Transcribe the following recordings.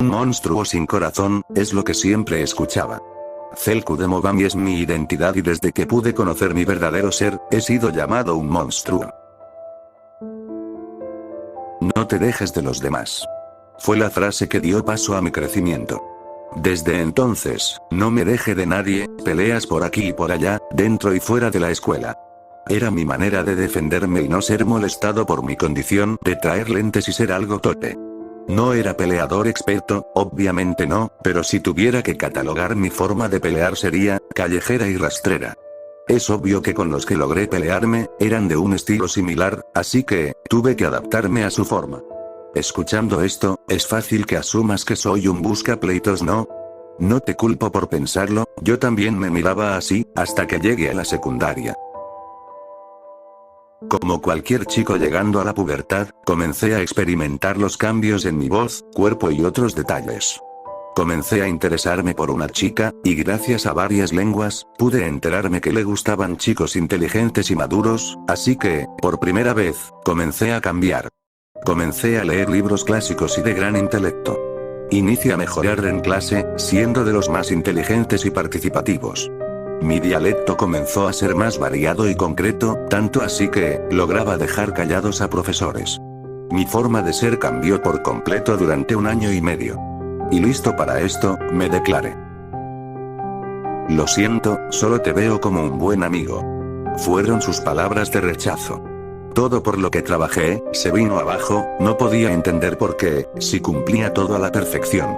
Un monstruo sin corazón, es lo que siempre escuchaba. Zelku de Mogami es mi identidad y desde que pude conocer mi verdadero ser, he sido llamado un monstruo. No te dejes de los demás. Fue la frase que dio paso a mi crecimiento. Desde entonces, no me dejé de nadie, peleas por aquí y por allá, dentro y fuera de la escuela. Era mi manera de defenderme y no ser molestado por mi condición de traer lentes y ser algo torpe. No era peleador experto, obviamente no, pero si tuviera que catalogar mi forma de pelear sería callejera y rastrera. Es obvio que con los que logré pelearme, eran de un estilo similar, así que, tuve que adaptarme a su forma. Escuchando esto, es fácil que asumas que soy un buscapleitos, ¿no? No te culpo por pensarlo, yo también me miraba así, hasta que llegué a la secundaria. Como cualquier chico llegando a la pubertad, comencé a experimentar los cambios en mi voz, cuerpo y otros detalles. Comencé a interesarme por una chica, y gracias a varias lenguas, pude enterarme que le gustaban chicos inteligentes y maduros, así que, por primera vez, comencé a cambiar. Comencé a leer libros clásicos y de gran intelecto. Inicié a mejorar en clase, siendo de los más inteligentes y participativos. Mi dialecto comenzó a ser más variado y concreto, tanto así que, lograba dejar callados a profesores. Mi forma de ser cambió por completo durante 1 año y medio. Y listo para esto, me declaré. Lo siento, solo te veo como un buen amigo. Fueron sus palabras de rechazo. Todo por lo que trabajé, se vino abajo, no podía entender por qué, si cumplía todo a la perfección.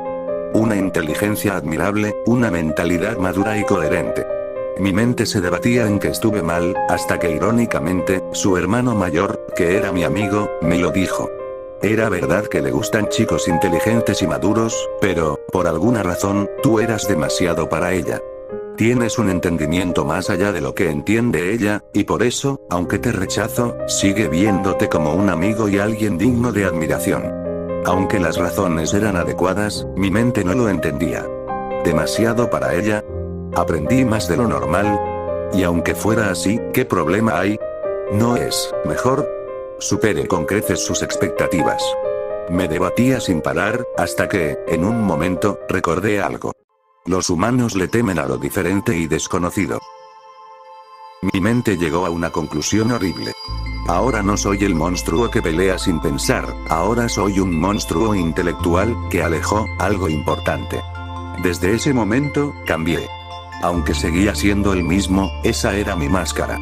Una inteligencia admirable, una mentalidad madura y coherente. Mi mente se debatía en que estuve mal, hasta que irónicamente, su hermano mayor, que era mi amigo, me lo dijo. Era verdad que le gustan chicos inteligentes y maduros, pero, por alguna razón, tú eras demasiado para ella. Tienes un entendimiento más allá de lo que entiende ella, y por eso, aunque te rechazo, sigue viéndote como un amigo y alguien digno de admiración. Aunque las razones eran adecuadas, mi mente no lo entendía. Demasiado para ella. Aprendí más de lo normal. Y aunque fuera así, ¿qué problema hay? ¿No es mejor? Supere con creces sus expectativas. Me debatía sin parar, hasta que, en un momento, recordé algo. Los humanos le temen a lo diferente y desconocido. Mi mente llegó a una conclusión horrible. Ahora no soy el monstruo que pelea sin pensar, ahora soy un monstruo intelectual, que alejó algo importante. Desde ese momento, cambié. Aunque seguía siendo el mismo, esa era mi máscara.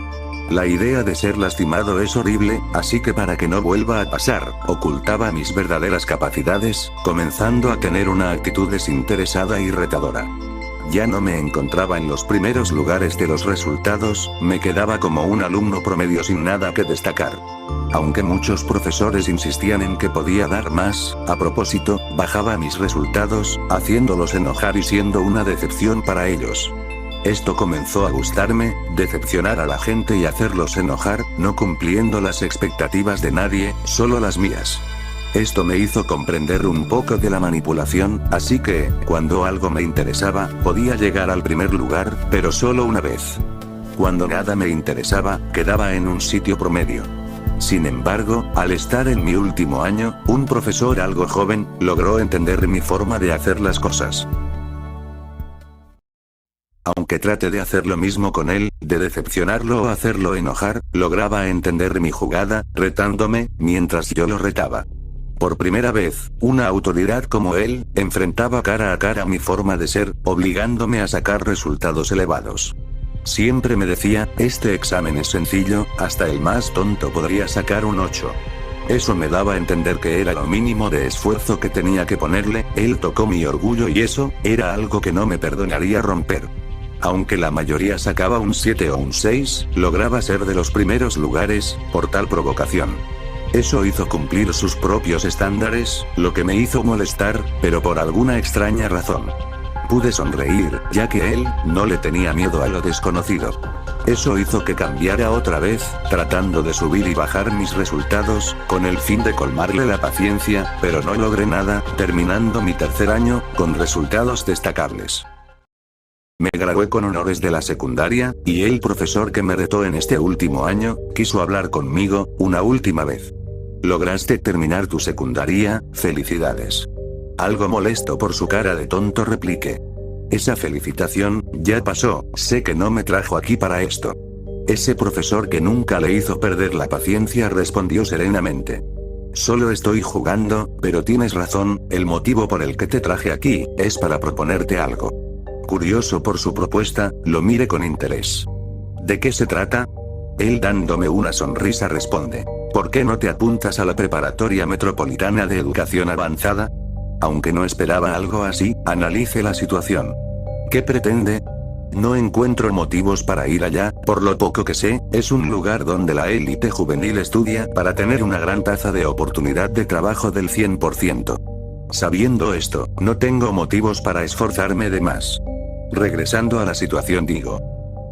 La idea de ser lastimado es horrible, así que para que no vuelva a pasar, ocultaba mis verdaderas capacidades, comenzando a tener una actitud desinteresada y retadora. Ya no me encontraba en los primeros lugares de los resultados, me quedaba como un alumno promedio sin nada que destacar. Aunque muchos profesores insistían en que podía dar más, a propósito, bajaba mis resultados, haciéndolos enojar y siendo una decepción para ellos. Esto comenzó a gustarme, decepcionar a la gente y hacerlos enojar, no cumpliendo las expectativas de nadie, solo las mías. Esto me hizo comprender un poco de la manipulación, así que, cuando algo me interesaba, podía llegar al primer lugar, pero solo una vez. Cuando nada me interesaba, quedaba en un sitio promedio. Sin embargo, al estar en mi último año, un profesor algo joven, logró entender mi forma de hacer las cosas. Aunque trate de hacer lo mismo con él, de decepcionarlo o hacerlo enojar, lograba entender mi jugada, retándome, mientras yo lo retaba. Por primera vez, una autoridad como él, enfrentaba cara a cara mi forma de ser, obligándome a sacar resultados elevados. Siempre me decía, este examen es sencillo, hasta el más tonto podría sacar un 8. Eso me daba a entender que era lo mínimo de esfuerzo que tenía que ponerle, él tocó mi orgullo y eso, era algo que no me perdonaría romper. Aunque la mayoría sacaba un 7 o un 6, lograba ser de los primeros lugares, por tal provocación. Eso hizo cumplir sus propios estándares, lo que me hizo molestar, pero por alguna extraña razón. Pude sonreír, ya que él, no le tenía miedo a lo desconocido. Eso hizo que cambiara otra vez, tratando de subir y bajar mis resultados, con el fin de colmarle la paciencia, pero no logré nada, terminando mi tercer año, con resultados destacables. Me gradué con honores de la secundaria, y el profesor que me retó en este último año, quiso hablar conmigo, una última vez. Lograste terminar tu secundaria, felicidades. Algo molesto por su cara de tonto repliqué. Esa felicitación, ya pasó, sé que no me trajo aquí para esto. Ese profesor que nunca le hizo perder la paciencia respondió serenamente. Solo estoy jugando, pero tienes razón, el motivo por el que te traje aquí, es para proponerte algo. Curioso por su propuesta, lo miré con interés. ¿De qué se trata? Él dándome una sonrisa responde. ¿Por qué no te apuntas a la Preparatoria Metropolitana de Educación Avanzada? Aunque no esperaba algo así, analice la situación. ¿Qué pretende? No encuentro motivos para ir allá, por lo poco que sé, es un lugar donde la élite juvenil estudia para tener una gran tasa de oportunidad de trabajo del 100%. Sabiendo esto, no tengo motivos para esforzarme de más. Regresando a la situación digo.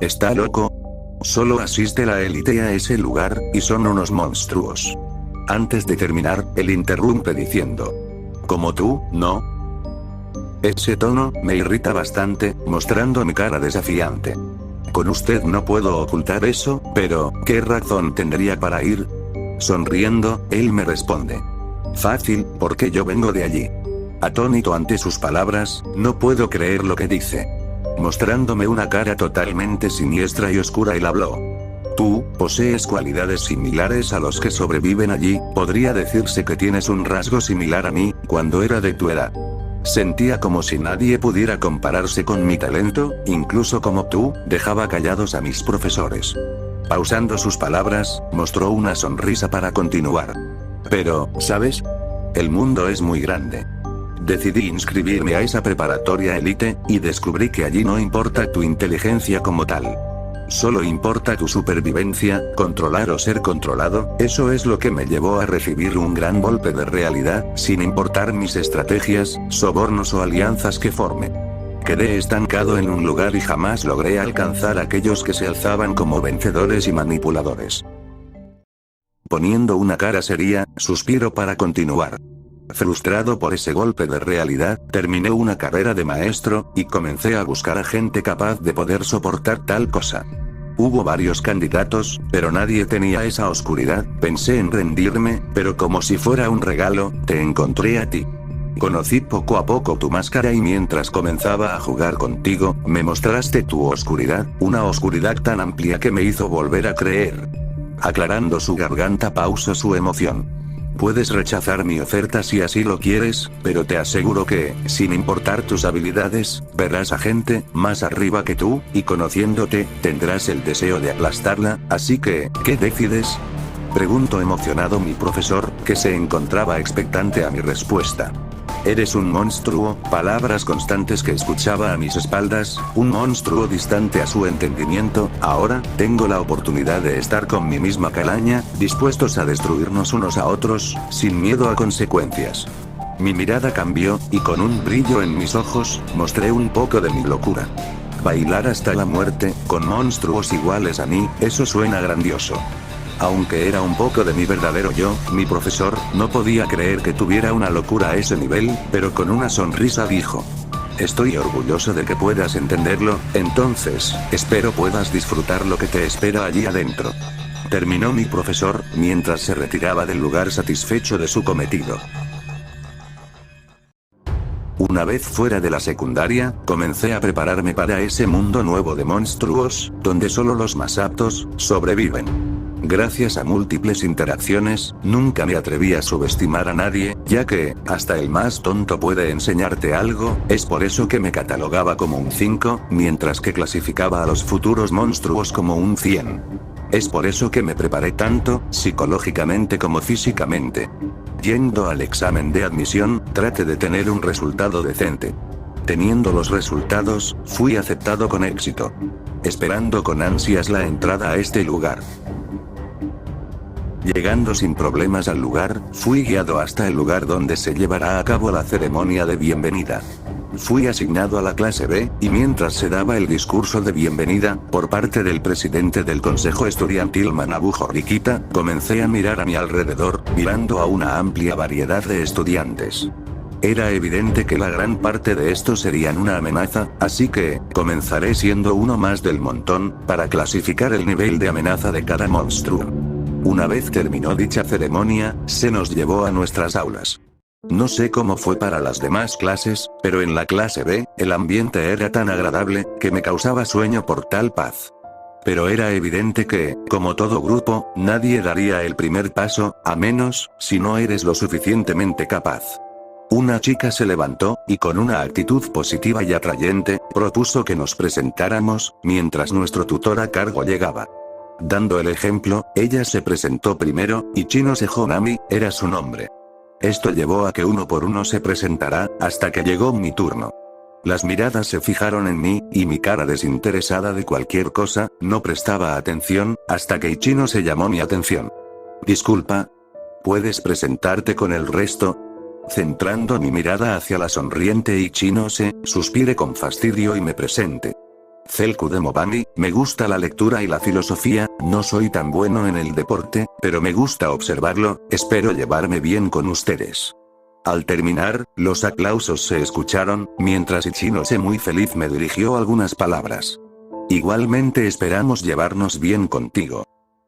¿Está loco? Solo asiste la élite a ese lugar, y son unos monstruos. Antes de terminar, él interrumpe diciendo. ¿Como tú, no? Ese tono me irrita bastante, mostrando mi cara desafiante. Con usted no puedo ocultar eso, pero, ¿qué razón tendría para ir? Sonriendo, él me responde. Fácil, porque yo vengo de allí. Atónito ante sus palabras, no puedo creer lo que dice. Mostrándome una cara totalmente siniestra y oscura, él habló. Tú, posees cualidades similares a los que sobreviven allí, podría decirse que tienes un rasgo similar a mí, cuando era de tu edad. Sentía como si nadie pudiera compararse con mi talento, incluso como tú, dejaba callados a mis profesores. Pausando sus palabras, mostró una sonrisa para continuar. Pero, ¿sabes? El mundo es muy grande. Decidí inscribirme a esa preparatoria élite, y descubrí que allí no importa tu inteligencia como tal. Solo importa tu supervivencia, controlar o ser controlado, eso es lo que me llevó a recibir un gran golpe de realidad, sin importar mis estrategias, sobornos o alianzas que forme. Quedé estancado en un lugar y jamás logré alcanzar a aquellos que se alzaban como vencedores y manipuladores. Poniendo una cara seria, suspiro para continuar. Frustrado por ese golpe de realidad, terminé una carrera de maestro, y comencé a buscar a gente capaz de poder soportar tal cosa. Hubo varios candidatos, pero nadie tenía esa oscuridad, pensé en rendirme, pero como si fuera un regalo, te encontré a ti. Conocí poco a poco tu máscara y mientras comenzaba a jugar contigo, me mostraste tu oscuridad, una oscuridad tan amplia que me hizo volver a creer. Aclarando su garganta, pausó su emoción. Puedes rechazar mi oferta si así lo quieres, pero te aseguro que, sin importar tus habilidades, verás a gente más arriba que tú, y conociéndote, tendrás el deseo de aplastarla, así que, ¿qué decides? Preguntó emocionado mi profesor, que se encontraba expectante a mi respuesta. Eres un monstruo, palabras constantes que escuchaba a mis espaldas, un monstruo distante a su entendimiento. Ahora, tengo la oportunidad de estar con mi misma calaña, dispuestos a destruirnos unos a otros, sin miedo a consecuencias. Mi mirada cambió, y con un brillo en mis ojos, mostré un poco de mi locura. Bailar hasta la muerte, con monstruos iguales a mí, eso suena grandioso. Aunque era un poco de mi verdadero yo, mi profesor, no podía creer que tuviera una locura a ese nivel, pero con una sonrisa dijo. Estoy orgulloso de que puedas entenderlo, entonces, espero puedas disfrutar lo que te espera allí adentro. Terminó mi profesor, mientras se retiraba del lugar satisfecho de su cometido. Una vez fuera de la secundaria, comencé a prepararme para ese mundo nuevo de monstruos, donde solo los más aptos sobreviven. Gracias a múltiples interacciones, nunca me atreví a subestimar a nadie, ya que, hasta el más tonto puede enseñarte algo, es por eso que me catalogaba como un 5, mientras que clasificaba a los futuros monstruos como un 100. Es por eso que me preparé tanto, psicológicamente como físicamente. Yendo al examen de admisión, traté de tener un resultado decente. Teniendo los resultados, fui aceptado con éxito. Esperando con ansias la entrada a este lugar. Llegando sin problemas al lugar, fui guiado hasta el lugar donde se llevará a cabo la ceremonia de bienvenida. Fui asignado a la clase B, y mientras se daba el discurso de bienvenida, por parte del presidente del consejo estudiantil Manabu Horikita, comencé a mirar a mi alrededor, mirando a una amplia variedad de estudiantes. Era evidente que la gran parte de estos serían una amenaza, así que, comenzaré siendo uno más del montón, para clasificar el nivel de amenaza de cada monstruo. Una vez terminó dicha ceremonia, se nos llevó a nuestras aulas. No sé cómo fue para las demás clases, pero en la clase B, el ambiente era tan agradable, que me causaba sueño por tal paz. Pero era evidente que, como todo grupo, nadie daría el primer paso, a menos, si no eres lo suficientemente capaz. Una chica se levantó, y con una actitud positiva y atrayente, propuso que nos presentáramos, mientras nuestro tutor a cargo llegaba. Dando el ejemplo, ella se presentó primero, y Chinose Honami, era su nombre. Esto llevó a que uno por uno se presentara, hasta que llegó mi turno. Las miradas se fijaron en mí, y mi cara desinteresada de cualquier cosa, no prestaba atención, hasta que Ichino se llamó mi atención. Disculpa. ¿Puedes presentarte con el resto? Centrando mi mirada hacia la sonriente Ichinose, suspiré con fastidio y me presenté. Zelku de Mobani, me gusta la lectura y la filosofía, no soy tan bueno en el deporte, pero me gusta observarlo, espero llevarme bien con ustedes. Al terminar, los aplausos se escucharon, mientras Ichinose muy feliz me dirigió algunas palabras. Igualmente esperamos llevarnos bien contigo.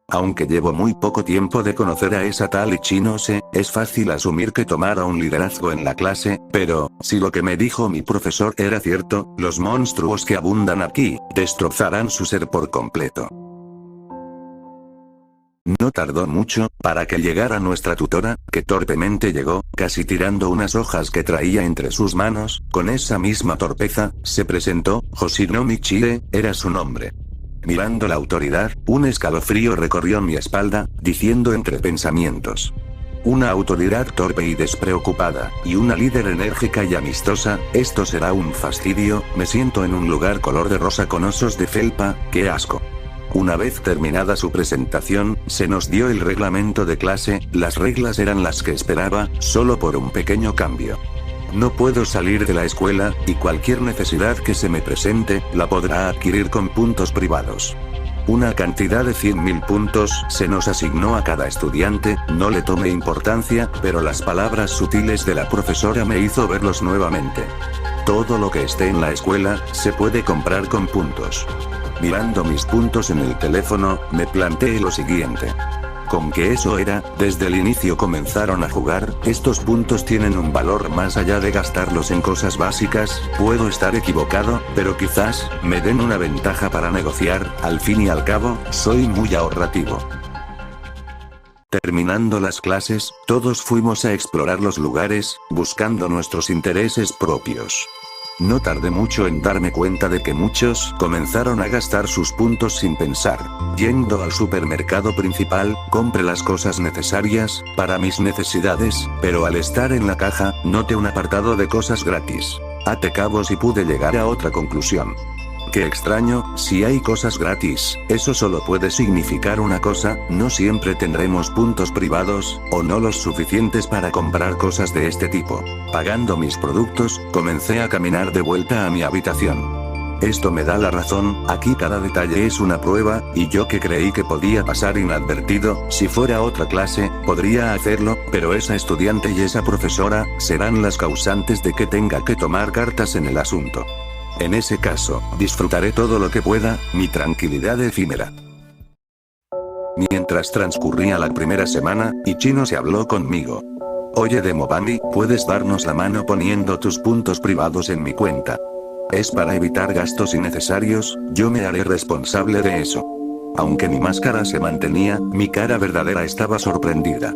Aunque llevo muy poco tiempo de conocer a esa tal Ichinose, es fácil asumir que tomara un liderazgo en la clase, pero, si lo que me dijo mi profesor era cierto, los monstruos que abundan aquí, destrozarán su ser por completo. No tardó mucho, para que llegara nuestra tutora, que torpemente llegó, casi tirando unas hojas que traía entre sus manos, con esa misma torpeza, se presentó, Hoshinomi Chie, era su nombre. Mirando la autoridad, un escalofrío recorrió mi espalda, diciendo entre pensamientos. Una autoridad torpe y despreocupada, y una líder enérgica y amistosa, esto será un fastidio, me siento en un lugar color de rosa con osos de felpa, qué asco. Una vez terminada su presentación, se nos dio el reglamento de clase, las reglas eran las que esperaba, solo por un pequeño cambio. No puedo salir de la escuela, y cualquier necesidad que se me presente, la podrá adquirir con puntos privados. Una cantidad de 100.000 puntos se nos asignó a cada estudiante, no le tomé importancia, pero las palabras sutiles de la profesora me hizo verlos nuevamente. Todo lo que esté en la escuela, se puede comprar con puntos. Mirando mis puntos en el teléfono, me planteé lo siguiente. Con que eso era, desde el inicio comenzaron a jugar, estos puntos tienen un valor más allá de gastarlos en cosas básicas, puedo estar equivocado, pero quizás, me den una ventaja para negociar, al fin y al cabo, soy muy ahorrativo. Terminando las clases, todos fuimos a explorar los lugares, buscando nuestros intereses propios. No tardé mucho en darme cuenta de que muchos comenzaron a gastar sus puntos sin pensar. Yendo al supermercado principal, compré las cosas necesarias, para mis necesidades, pero al estar en la caja, noté un apartado de cosas gratis. Até cabos y pude llegar a otra conclusión. Qué extraño, si hay cosas gratis, eso solo puede significar una cosa, no siempre tendremos puntos privados, o no los suficientes para comprar cosas de este tipo. Pagando mis productos, comencé a caminar de vuelta a mi habitación. Esto me da la razón, aquí cada detalle es una prueba, y yo que creí que podía pasar inadvertido, si fuera otra clase, podría hacerlo, pero esa estudiante y esa profesora, serán las causantes de que tenga que tomar cartas en el asunto. En ese caso, disfrutaré todo lo que pueda, mi tranquilidad efímera. Mientras transcurría la primera semana, Ichino se habló conmigo. Oye Demobani, ¿puedes darnos la mano poniendo tus puntos privados en mi cuenta? Es para evitar gastos innecesarios, yo me haré responsable de eso. Aunque mi máscara se mantenía, mi cara verdadera estaba sorprendida.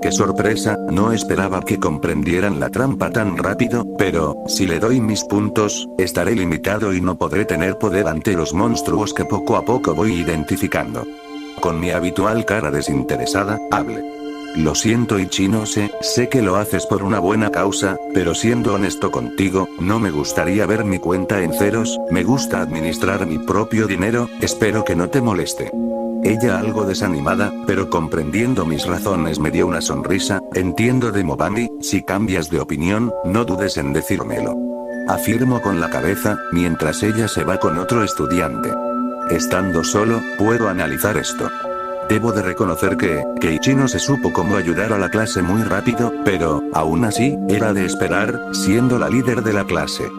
¡Qué sorpresa! No esperaba que comprendieran la trampa tan rápido, pero, si le doy mis puntos, estaré limitado y no podré tener poder ante los monstruos que poco a poco voy identificando. Con mi habitual cara desinteresada, hablé. Lo siento Ichinose, sé que lo haces por una buena causa, pero siendo honesto contigo, no me gustaría ver mi cuenta en ceros, me gusta administrar mi propio dinero, espero que no te moleste. Ella algo desanimada, pero comprendiendo mis razones me dio una sonrisa, entiendo Demobani, si cambias de opinión, no dudes en decírmelo. Afirmo con la cabeza, mientras ella se va con otro estudiante. Estando solo, puedo analizar esto. Debo de reconocer que Ichino se supo cómo ayudar a la clase muy rápido, pero, aún así, era de esperar, siendo la líder de la clase.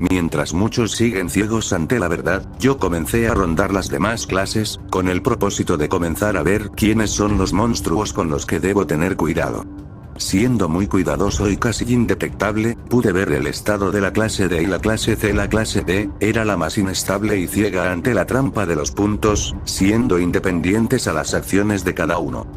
Mientras muchos siguen ciegos ante la verdad, yo comencé a rondar las demás clases, con el propósito de comenzar a ver quiénes son los monstruos con los que debo tener cuidado. siendo muy cuidadoso y casi indetectable, pude ver el estado de la clase D y la clase C. La clase D era la más inestable y ciega ante la trampa de los puntos, siendo independientes a las acciones de cada uno.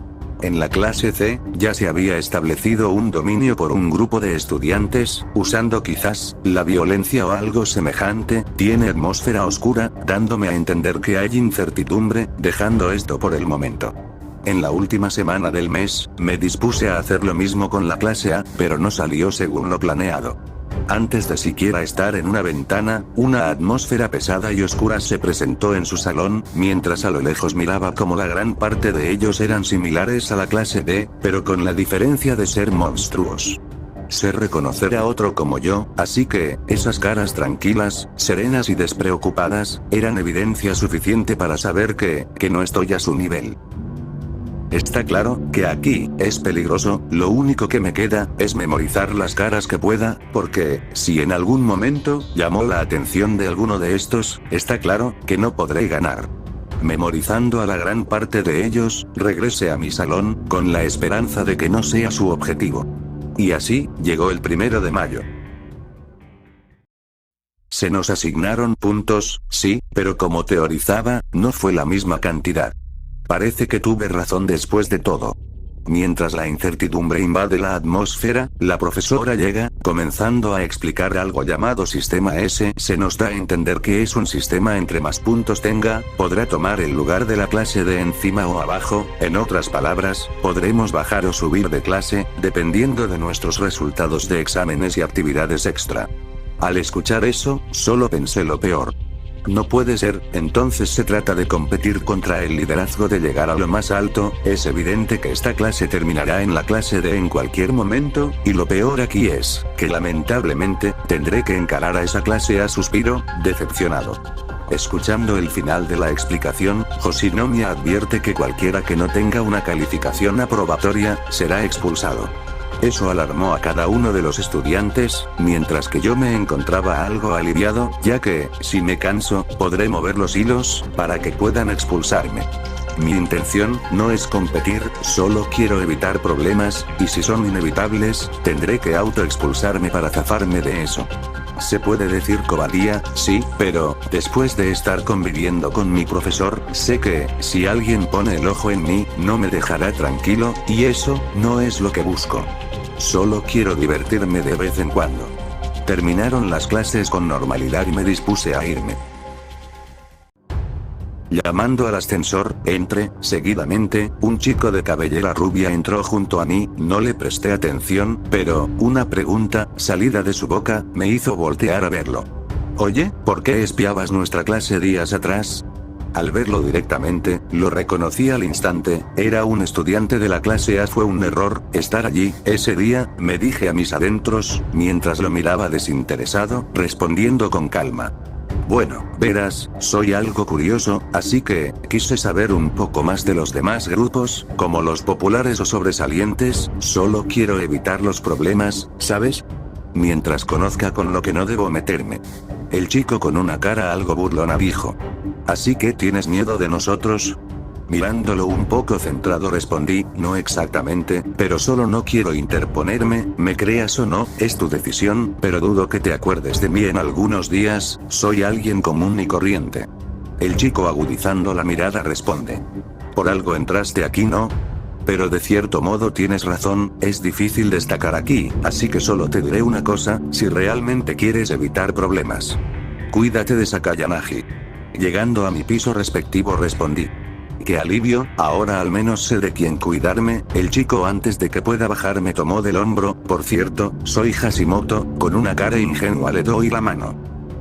En la clase C, ya se había establecido un dominio por un grupo de estudiantes, usando quizás la violencia o algo semejante. Tiene atmósfera oscura, dándome a entender que hay incertidumbre, dejando esto por el momento. En la última semana del mes, me dispuse a hacer lo mismo con la clase A, pero no salió según lo planeado. Antes de siquiera estar en una ventana, una atmósfera pesada y oscura se presentó en su salón, mientras a lo lejos miraba como la gran parte de ellos eran similares a la clase D, pero con la diferencia de ser monstruos. Sé reconocer a otro como yo, así que, esas caras tranquilas, serenas y despreocupadas, eran evidencia suficiente para saber que no estoy a su nivel. Está claro que aquí es peligroso, lo único que me queda es memorizar las caras que pueda, porque, si en algún momento llamó la atención de alguno de estos, está claro que no podré ganar. Memorizando a la gran parte de ellos, regresé a mi salón, con la esperanza de que no sea su objetivo. Y así, llegó el 1 de mayo. Se nos asignaron puntos, sí, pero como teorizaba, no fue la misma cantidad. Parece que tuve razón después de todo. Mientras la incertidumbre invade la atmósfera, la profesora llega, comenzando a explicar algo llamado Sistema S. Se nos da a entender que es un sistema entre más puntos tenga, podrá tomar el lugar de la clase de encima o abajo, en otras palabras, podremos bajar o subir de clase, dependiendo de nuestros resultados de exámenes y actividades extra. Al escuchar eso, solo pensé lo peor. No puede ser, entonces se trata de competir contra el liderazgo de llegar a lo más alto. Es evidente que esta clase terminará en la clase D en cualquier momento, y lo peor aquí es, que lamentablemente, tendré que encarar a esa clase A. Suspiro, decepcionado. Escuchando el final de la explicación, Hoshinomiya advierte que cualquiera que no tenga una calificación aprobatoria, será expulsado. Eso alarmó a cada uno de los estudiantes, mientras que yo me encontraba algo aliviado, ya que, si me canso, podré mover los hilos, para que puedan expulsarme. Mi intención no es competir, solo quiero evitar problemas, y si son inevitables, tendré que autoexpulsarme para zafarme de eso. Se puede decir cobardía, sí, pero, después de estar conviviendo con mi profesor, sé que, si alguien pone el ojo en mí, no me dejará tranquilo, y eso, no es lo que busco. Solo quiero divertirme de vez en cuando. Terminaron las clases con normalidad y me dispuse a irme. Llamando al ascensor, entré, seguidamente, un chico de cabellera rubia entró junto a mí, no le presté atención, pero, una pregunta, salida de su boca, me hizo voltear a verlo. Oye, ¿por qué espiabas nuestra clase días atrás? Al verlo directamente, lo reconocí al instante, era un estudiante de la clase A. Fue un error, estar allí, ese día, me dije a mis adentros, mientras lo miraba desinteresado, respondiendo con calma. Bueno, verás, soy algo curioso, así que, quise saber un poco más de los demás grupos, como los populares o sobresalientes, solo quiero evitar los problemas, ¿sabes? Mientras conozca con lo que no debo meterme. El chico con una cara algo burlona dijo. ¿Así que tienes miedo de nosotros? Mirándolo un poco centrado respondí, no exactamente, pero solo no quiero interponerme, me creas o no, es tu decisión, pero dudo que te acuerdes de mí en algunos días, soy alguien común y corriente. El chico agudizando la mirada responde. Por algo entraste aquí, ¿no? Pero de cierto modo tienes razón, es difícil destacar aquí, así que solo te diré una cosa, si realmente quieres evitar problemas. Cuídate de Sakayanagi. Llegando a mi piso respectivo respondí. ¡Qué alivio! Ahora al menos sé de quién cuidarme. El chico antes de que pueda bajar me tomó del hombro. Por cierto, soy Hashimoto, con una cara ingenua le doy la mano.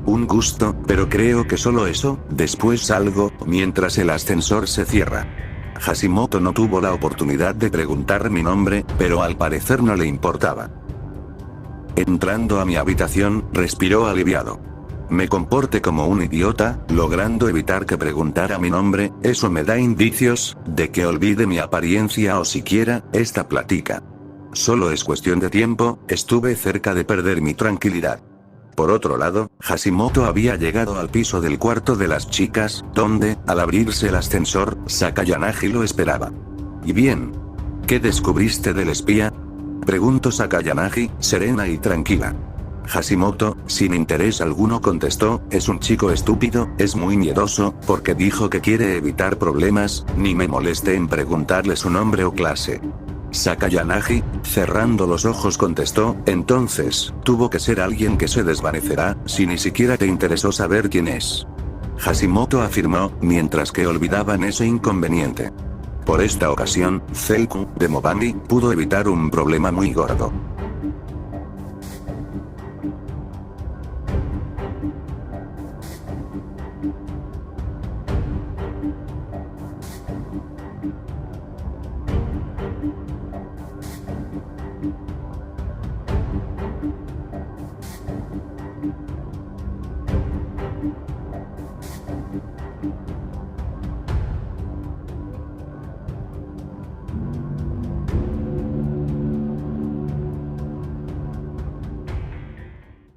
Un gusto, pero creo que solo eso. Después salgo, mientras el ascensor se cierra. Hashimoto no tuvo la oportunidad de preguntar mi nombre, pero al parecer no le importaba. Entrando a mi habitación, respiró aliviado. Me comporté como un idiota, logrando evitar que preguntara mi nombre, eso me da indicios, de que olvide mi apariencia o siquiera, esta plática. Solo es cuestión de tiempo, estuve cerca de perder mi tranquilidad. Por otro lado, Hashimoto había llegado al piso del cuarto de las chicas, donde, al abrirse el ascensor, Sakayanagi lo esperaba. ¿Y bien? ¿Qué descubriste del espía? Preguntó Sakayanagi, serena y tranquila. Hashimoto, sin interés alguno contestó, es un chico estúpido, es muy miedoso, porque dijo que quiere evitar problemas, ni me molesté en preguntarle su nombre o clase. Sakayanagi, cerrando los ojos contestó, entonces, tuvo que ser alguien que se desvanecerá, si ni siquiera te interesó saber quién es. Hashimoto afirmó, mientras que olvidaban ese inconveniente. Por esta ocasión, Zeiku, de Mobani, pudo evitar un problema muy gordo.